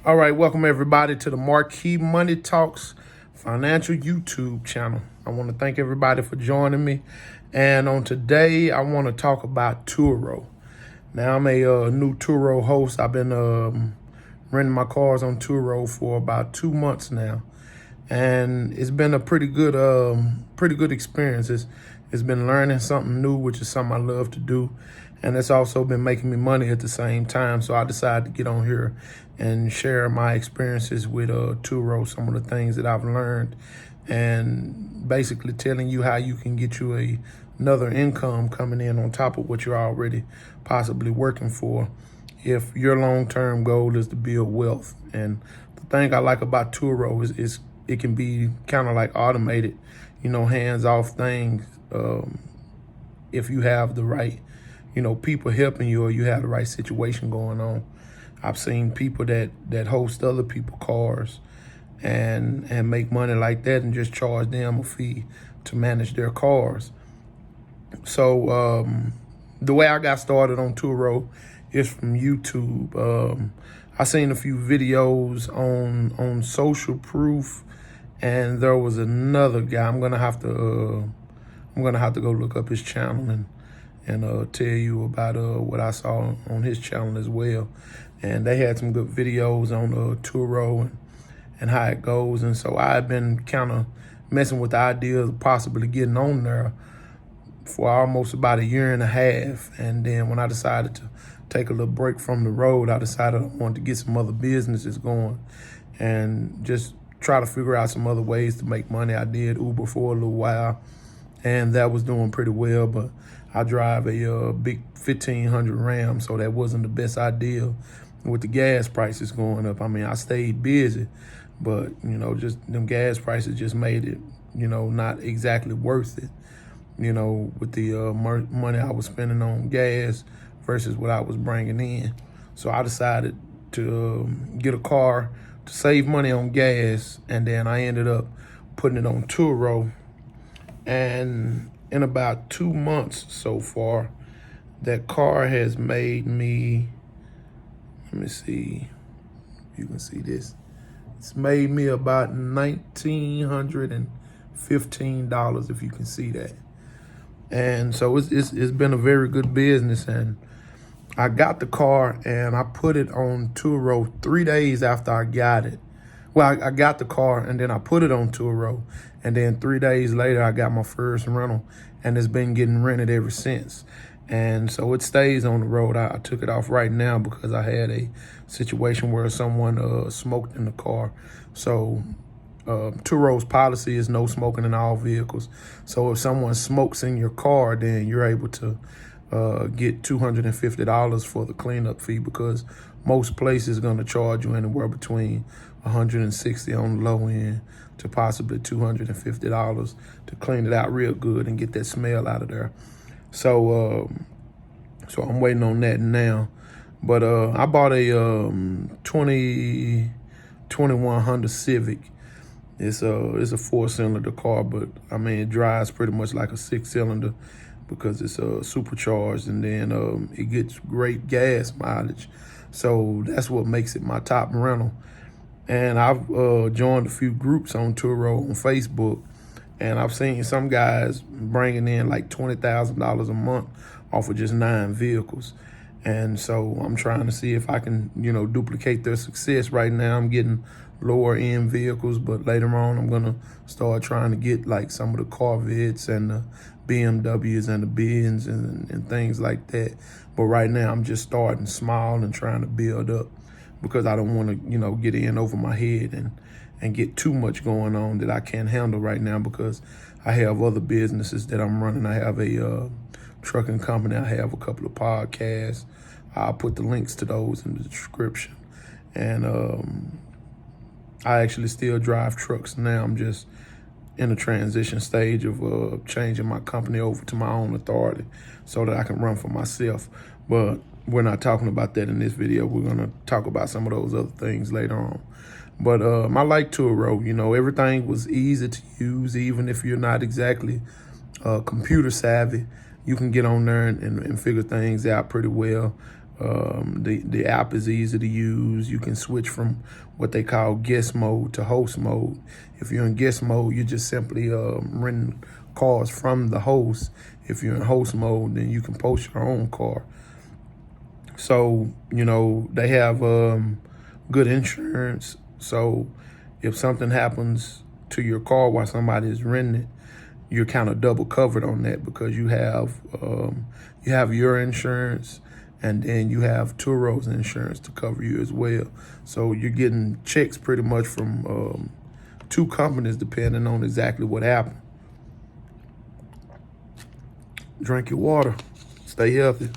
All right, welcome everybody to the Marquie Money Talks financial YouTube channel. I want to thank everybody for joining me. And on today, I want to talk about Turo. Now, I'm a new Turo host. I've been renting my cars on Turo for about 2 months now, and it's been a pretty good experience. It's been learning something new, which is something I love to do, and it's also been making me money at the same time. So I decided to get on here and share my experiences with Turo, some of the things that I've learned, and basically telling you how you can get you another income coming in on top of what you're already possibly working for, if your long-term goal is to build wealth. And the thing I like about Turo is it can be kind of like automated, hands-off things, if you have the right, people helping you, or you have the right situation going on. I've seen people that host other people's cars and make money like that and just charge them a fee to manage their cars. So the way I got started on Turo is from YouTube. I seen a few videos on Social Proof, and there was another guy. I'm gonna have to go look up his channel and tell you about what I saw on his channel as well. And they had some good videos on Turo and how it goes. And so I've been kind of messing with the idea of possibly getting on there for almost about a year and a half. And then when I decided to take a little break from the road, I decided I wanted to get some other businesses going and just try to figure out some other ways to make money. I did Uber for a little while, and that was doing pretty well, but I drive a big 1500 Ram, so that wasn't the best idea with the gas prices going up. I mean, I stayed busy, but, just them gas prices just made it, not exactly worth it, with the money I was spending on gas versus what I was bringing in. So I decided to get a car to save money on gas, and then I ended up putting it on Turo. And in about 2 months so far, that car has made me, let me see if you can see this. It's made me about $1,915, if you can see that. And so it's been a very good business. And I got the car and I put it on Turo 3 days after I got it. Well, I got the car and then I put it on Turo, and then 3 days later I got my first rental, and it's been getting rented ever since. And so it stays on the road. I took it off right now because I had a situation where someone smoked in the car. So Turo's policy is no smoking in all vehicles. So if someone smokes in your car, then you're able to get $250 for the cleanup fee, because most places are going to charge you anywhere between $160 on the low end to possibly $250 to clean it out real good and get that smell out of there. So I'm waiting on that now. But I bought a 2021 Honda Civic. It's a 4-cylinder car, but I mean, it drives pretty much like a 6-cylinder because it's supercharged, and then it gets great gas mileage. So that's what makes it my top rental. And I've joined a few groups on Turo on Facebook, and I've seen some guys bringing in like $20,000 a month off of just 9 vehicles. And so I'm trying to see if I can, duplicate their success. Right now I'm getting lower end vehicles, but later on I'm gonna start trying to get like some of the Corvettes and the BMWs and the Benz and things like that. But right now I'm just starting small and trying to build up, because I don't want to, get in over my head and get too much going on that I can't handle right now, because I have other businesses that I'm running. I have a trucking company. I have a couple of podcasts. I'll put the links to those in the description. And I actually still drive trucks now. I'm just in the transition stage of changing my company over to my own authority so that I can run for myself. But we're not talking about that in this video. We're gonna talk about some of those other things later on. But I like Turo. Everything was easy to use. Even if you're not exactly computer savvy, you can get on there and figure things out pretty well. The app is easy to use. You can switch from what they call guest mode to host mode. If you're in guest mode, you're just simply renting cars from the host. If you're in host mode, then you can post your own car. So, they have good insurance. So if something happens to your car while somebody is renting it, you're kind of double covered on that, because you have your insurance, and then you have Turo's insurance to cover you as well. So you're getting checks pretty much from two companies depending on exactly what happened. Drink your water. Stay healthy.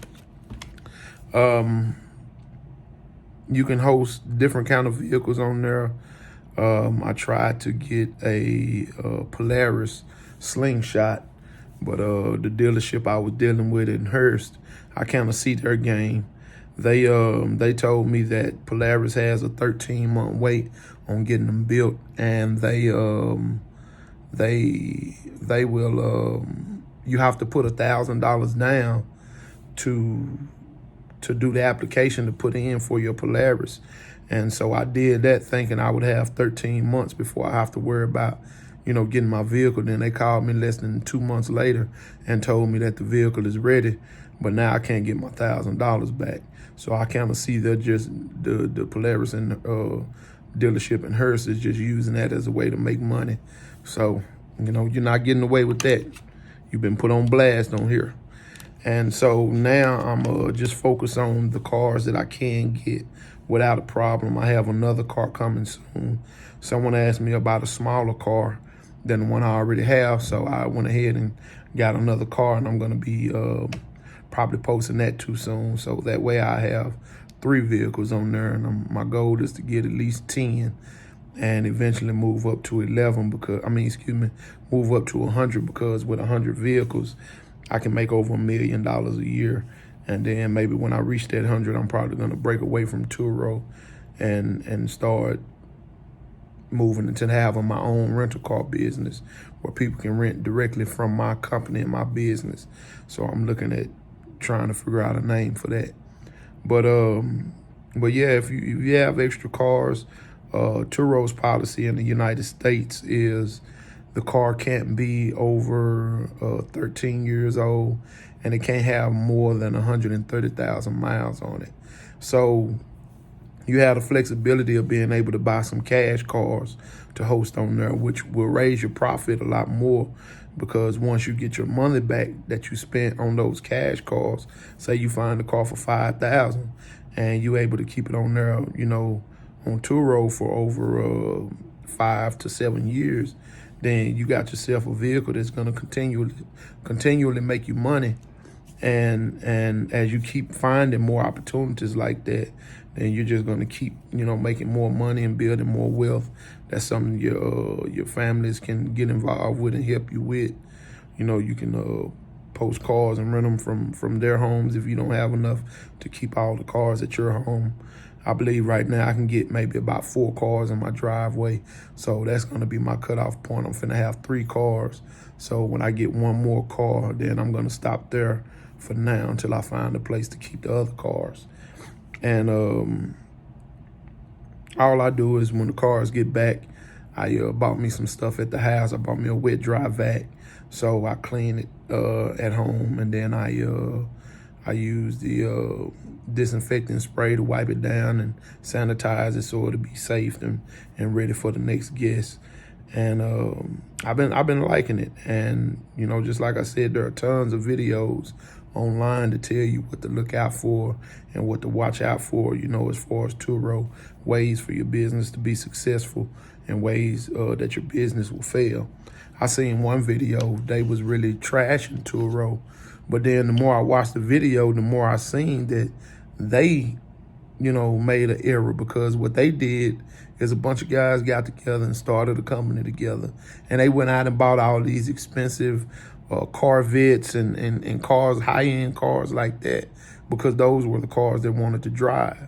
You can host different kind of vehicles on there. I tried to get a Polaris Slingshot, but the dealership I was dealing with in Hurst, I kind of see their game. They told me that Polaris has a 13-month wait on getting them built, and they will you have to put $1,000 down to do the application to put in for your Polaris. And so I did that thinking I would have 13 months before I have to worry about, getting my vehicle. Then they called me less than 2 months later and told me that the vehicle is ready, but now I can't get my $1,000 back. So I kind of see that just the Polaris and the dealership in Hurst is just using that as a way to make money. So, you're not getting away with that. You've been put on blast on here. And so now I'm just focused on the cars that I can get without a problem. I have another car coming soon. Someone asked me about a smaller car than the one I already have, so I went ahead and got another car, and I'm going to be probably posting that too soon. So that way I have 3 vehicles on there, and my goal is to get at least 10 and eventually move up to 11 move up to 100, because with 100 vehicles, I can make over $1 million a year. And then maybe when I reach that 100, I'm probably going to break away from Turo and start moving into having my own rental car business where people can rent directly from my company and my business. So I'm looking at trying to figure out a name for that. But yeah, if you have extra cars, Turo's policy in the United States is the car can't be over 13 years old, and it can't have more than 130,000 miles on it. So you have the flexibility of being able to buy some cash cars to host on there, which will raise your profit a lot more, because once you get your money back that you spent on those cash cars, say you find a car for $5,000 and you're able to keep it on there, on Turo for over 5 to 7 years, then you got yourself a vehicle that's going to continually make you money. And as you keep finding more opportunities like that, then you're just going to keep, making more money and building more wealth. That's something your families can get involved with and help you with. You can post cars and rent them from their homes if you don't have enough to keep all the cars at your home. I believe right now I can get maybe about 4 cars in my driveway. So that's going to be my cutoff point. I'm finna have 3 cars. So when I get one more car, then I'm going to stop there for now until I find a place to keep the other cars. And all I do is when the cars get back, I bought me some stuff at the house. I bought me a wet dry vac. So I clean it at home, and then I use the disinfecting spray to wipe it down and sanitize it so it'll be safe and ready for the next guest. And I've been liking it. And just like I said, there are tons of videos online to tell you what to look out for and what to watch out for, as far as Turo, ways for your business to be successful and ways that your business will fail. I seen one video, they was really trashing Turo, but then the more I watched the video, the more I seen that they, made an error, because what they did is a bunch of guys got together and started a company together, and they went out and bought all these expensive Corvettes and cars, high-end cars like that, because those were the cars they wanted to drive.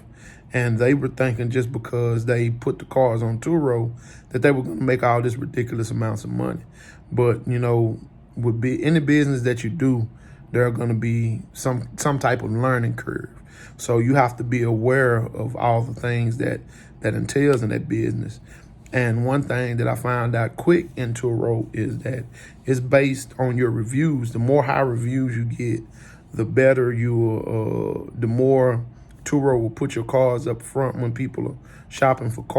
And they were thinking just because they put the cars on Turo that they were going to make all this ridiculous amounts of money. But, with any business that you do, there are going to be some type of learning curve. So you have to be aware of all the things that entails in that business. And one thing that I found out quick in Turo is that it's based on your reviews. The more high reviews you get, the better the more Turo will put your cars up front when people are shopping for cars.